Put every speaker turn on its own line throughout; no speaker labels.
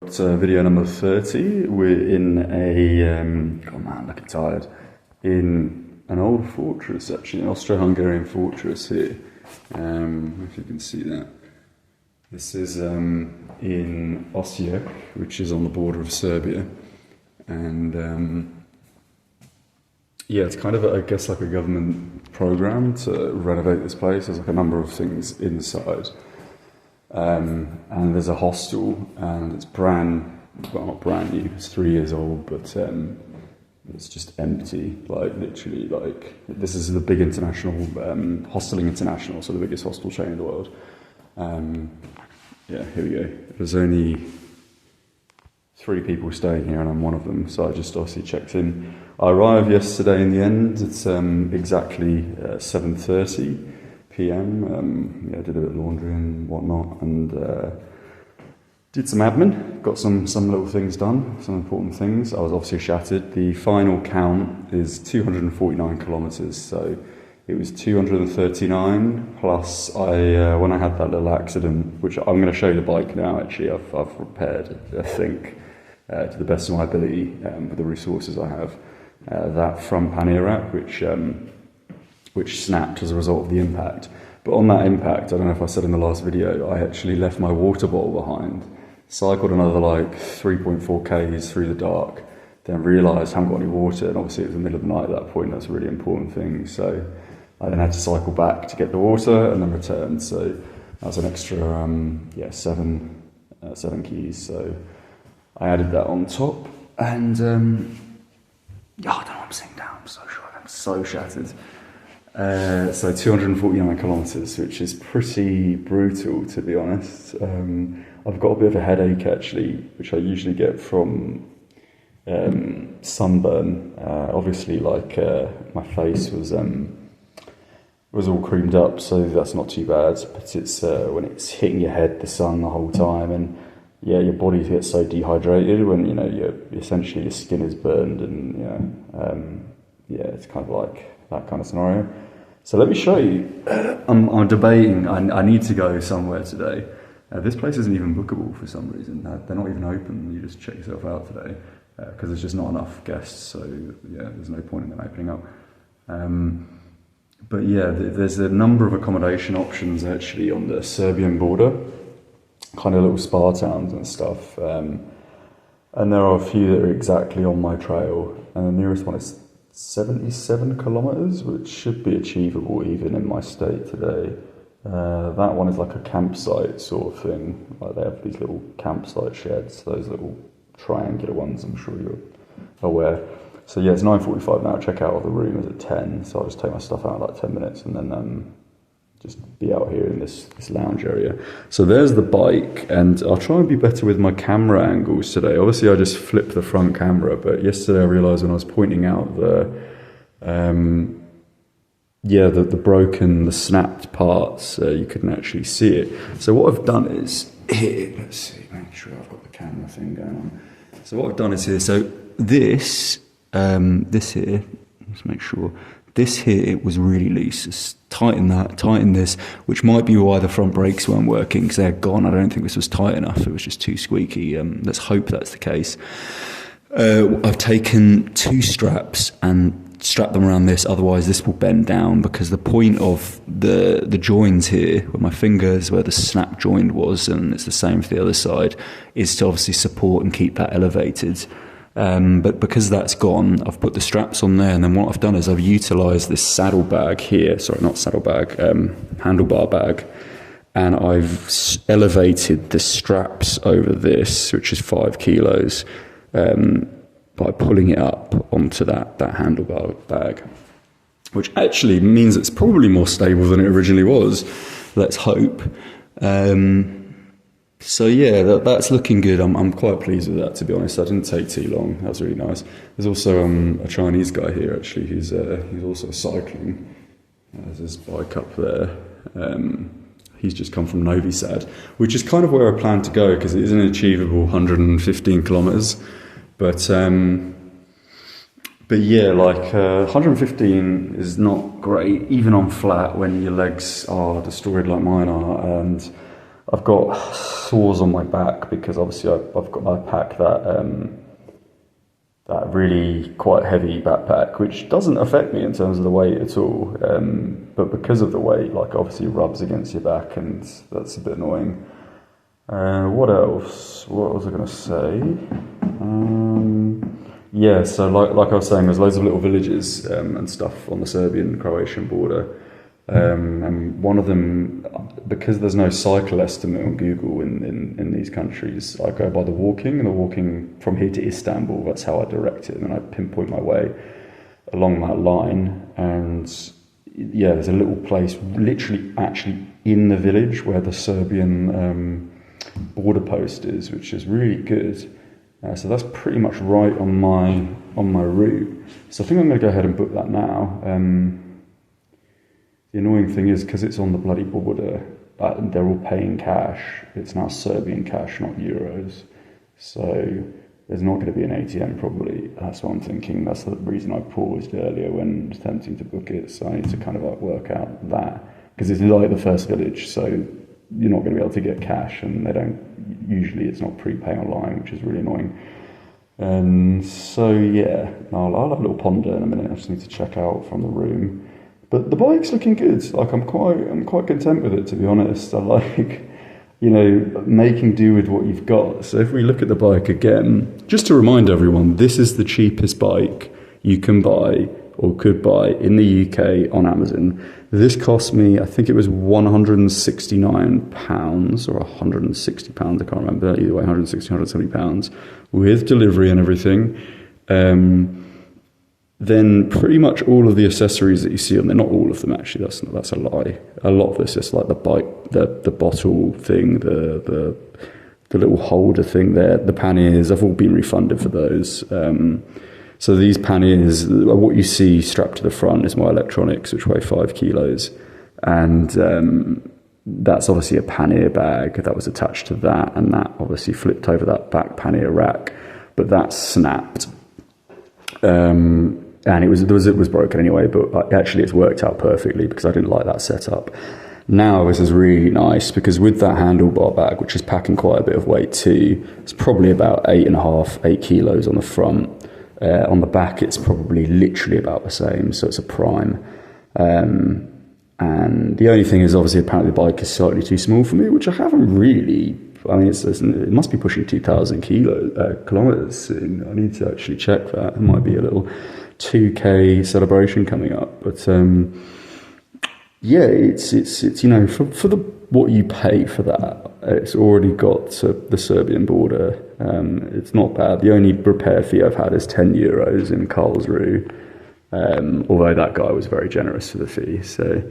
Video number 30. We're in a, oh man, looking tired, in an old fortress actually, an Austro-Hungarian fortress here. If you can see that. This is in Osijek, which is on the border of Serbia. And yeah, it's kind of, I guess, like a government program to renovate this place. There's like a number of things inside. And there's a hostel, and it's not brand new, it's 3 years old, but it's just empty, like literally, like this is the big international, Hosteling International, so the biggest hostel chain in the world. Yeah, here we go. There's only 3 people staying here and I'm one of them, so I just obviously checked in. I arrived yesterday in the end. It's exactly 7:30 p.m. Yeah, I did a bit of laundry and whatnot, and did some admin, got some little things done, some important things. I was obviously shattered. The final count is 249 kilometers, so it was 239 plus when I had that little accident, which I'm going to show you the bike now. Actually, I've repaired, I think, to the best of my ability with the resources I have. That front pannier wrap, which snapped as a result of the impact. But on that impact, I don't know if I said in the last video, I actually left my water bottle behind, cycled another like 3.4 k's through the dark, then realised I haven't got any water, and obviously it was the middle of the night at that point. That's a really important thing. So I then had to cycle back to get the water and then return. So that was an extra, 7 keys. So I added that on top, and I don't know what I'm sitting down. I'm so sure I'm so shattered. So 249 kilometers, which is pretty brutal, to be honest. I've got a bit of a headache actually, which I usually get from sunburn. Obviously, like my face was all creamed up, so that's not too bad. But it's when it's hitting your head, the sun the whole time, and yeah, your body gets so dehydrated when you're essentially your skin is burned, and it's kind of like that kind of scenario. So let me show you. I'm debating. I need to go somewhere today. This place isn't even bookable for some reason. They're not even open. You just check yourself out today because there's just not enough guests. So yeah, there's no point in them opening up. But yeah, there's a number of accommodation options actually on the Serbian border, kind of little spa towns and stuff. And there are a few that are exactly on my trail, and the nearest one is 77 kilometers, which should be achievable even in my state today. That one is like a campsite sort of thing. Like they have these little campsite sheds, those little triangular ones, I'm sure you're aware. So yeah, it's 9:45 now. Check out of the room is at 10, so I'll just take my stuff out in like 10 minutes and then just be out here in this lounge area. So there's the bike, and I'll try and be better with my camera angles today. Obviously I just flipped the front camera, but yesterday I realised when I was pointing out the broken, the snapped parts, you couldn't actually see it. So what I've done is here, let's see, make sure I've got the camera thing going on. So what I've done is here, so this here, let's make sure, this here, it was really loose. Just tighten that, tighten this, which might be why the front brakes weren't working, because they're gone. I don't think this was tight enough. It was just too squeaky. Let's hope that's the case. I've taken 2 straps and strapped them around this, otherwise this will bend down, because the point of the joins here, where my fingers, where the snap joint was, and it's the same for the other side, is to obviously support and keep that elevated. But because that's gone, I've put the straps on there, and then what I've done is I've utilised this saddlebag here, handlebar bag, and I've elevated the straps over this, which is 5 kilos, by pulling it up onto that handlebar bag, which actually means it's probably more stable than it originally was. Let's hope. So yeah, that's looking good. I'm quite pleased with that, to be honest. That didn't take too long. That was really nice. There's also a Chinese guy here actually. He's also cycling. There's his bike up there. He's just come from Novi Sad, which is kind of where I plan to go, because it is an achievable 115 kilometers. But yeah, like 115 is not great, even on flat when your legs are destroyed like mine are, and I've got sores on my back because obviously I pack that really quite heavy backpack, which doesn't affect me in terms of the weight at all. But because of the weight, like obviously rubs against your back, and that's a bit annoying. What else? What was I going to say? Yeah, so like I was saying, there's loads of little villages and stuff on the Serbian-Croatian border. And one of them, because there's no cycle estimate on Google in these countries, I go by the walking from here to Istanbul. That's how I direct it, and then I pinpoint my way along that line. And yeah, there's a little place literally actually in the village where the Serbian border post is, which is really good. So that's pretty much right on my route. So I think I'm going to go ahead and book that now. The annoying thing is, because it's on the bloody border, they're all paying cash. It's now Serbian cash, not euros. So there's not going to be an ATM probably. That's what I'm thinking. That's the reason I paused earlier when attempting to book it. So I need to kind of like work out that. Because it's like the first village, so you're not going to be able to get cash, and usually it's not prepay online, which is really annoying. And so yeah, I'll have a little ponder in a minute. I just need to check out from the room. But the bike's looking good. Like I'm quite content with it, to be honest. I like, making do with what you've got. So if we look at the bike again, just to remind everyone, this is the cheapest bike you can buy or could buy in the UK on Amazon. This cost me, I think it was £169 or £160, I can't remember. Either way, £160, £170 with delivery and everything. Then pretty much all of the accessories that you see on there, not all of them actually, that's a lie. A lot of this is like the bike, the bottle thing, the little holder thing there, the panniers, I've all been refunded for those. So these panniers, what you see strapped to the front is my electronics, which weigh 5 kilos. And that's obviously a pannier bag that was attached to that, and that obviously flipped over that back pannier rack, but that snapped. And it was broken anyway, but actually it's worked out perfectly because I didn't like that setup. Now this is really nice because with that handlebar bag, which is packing quite a bit of weight too, it's probably about 8 kilos on the front. On the back, it's probably literally about the same, so it's a prime. And the only thing is, obviously, apparently the bike is slightly too small for me, which I haven't really. I mean, it must be pushing 2,000 kilometers soon. I need to actually check that. It might be a little 2K celebration coming up, but yeah, it's for the what you pay for that. It's already got to the Serbian border. It's not bad. The only repair fee I've had is €10 in Karlsruhe, although that guy was very generous for the fee. So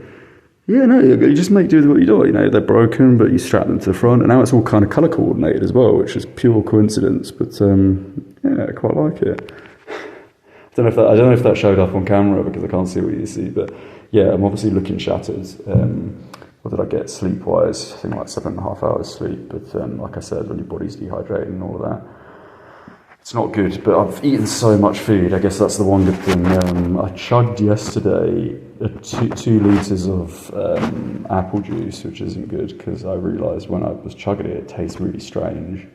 yeah, no, you just make do with what you do. They're broken, but you strap them to the front, and now it's all kind of colour coordinated as well, which is pure coincidence. But yeah, I quite like it. I don't know if that showed up on camera because I can't see what you see, but yeah, I'm obviously looking shattered. What did I get sleep-wise? I think like 7.5 hours sleep, but like I said, when your body's dehydrated and all of that, it's not good. But I've eaten so much food, I guess that's the one good thing. I chugged yesterday 2 litres of apple juice, which isn't good because I realised when I was chugging it, it tastes really strange.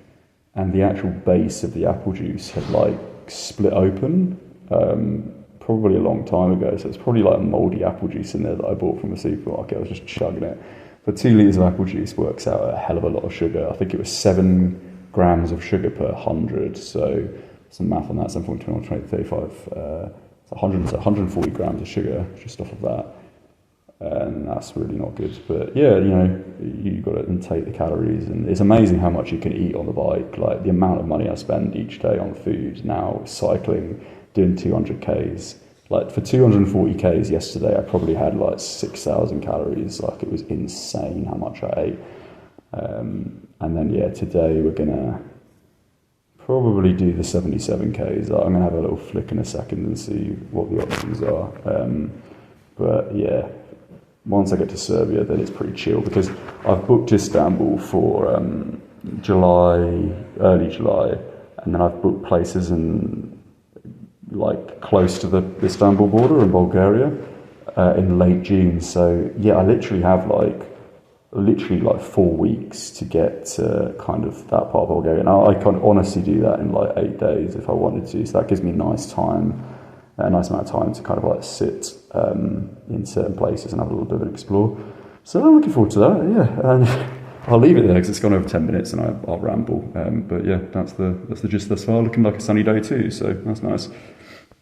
And the actual base of the apple juice had like split open. Probably a long time ago, so it's probably like mouldy apple juice in there that I bought from a supermarket. I was just chugging it. But 2 litres of apple juice works out a hell of a lot of sugar. I think it was 7 grams of sugar per 100, so some math on that, 7.21, 20, 35, it's 140 grams of sugar just off of that. And that's really not good. But yeah, you've got to intake the calories, and it's amazing how much you can eat on the bike. Like the amount of money I spend each day on food now, cycling, doing 200 Ks. Like for 240 Ks yesterday, I probably had like 6,000 calories. Like it was insane how much I ate. And then yeah, today we're gonna probably do the 77 Ks. I'm gonna have a little flick in a second and see what the options are. But yeah, once I get to Serbia, then it's pretty chill because I've booked Istanbul for early July, and then I've booked places in like close to the Istanbul border in Bulgaria in late June. So yeah, I literally have like literally like 4 weeks to get to kind of that part of Bulgaria. Now I can honestly do that in like 8 days if I wanted to, so that gives me a nice amount of time to kind of like sit in certain places and have a little bit of an explore. So I'm looking forward to that, yeah. And I'll leave it there because it's gone over 10 minutes and I'll ramble. But yeah, that's the gist thus far. Looking like a sunny day too, so that's nice.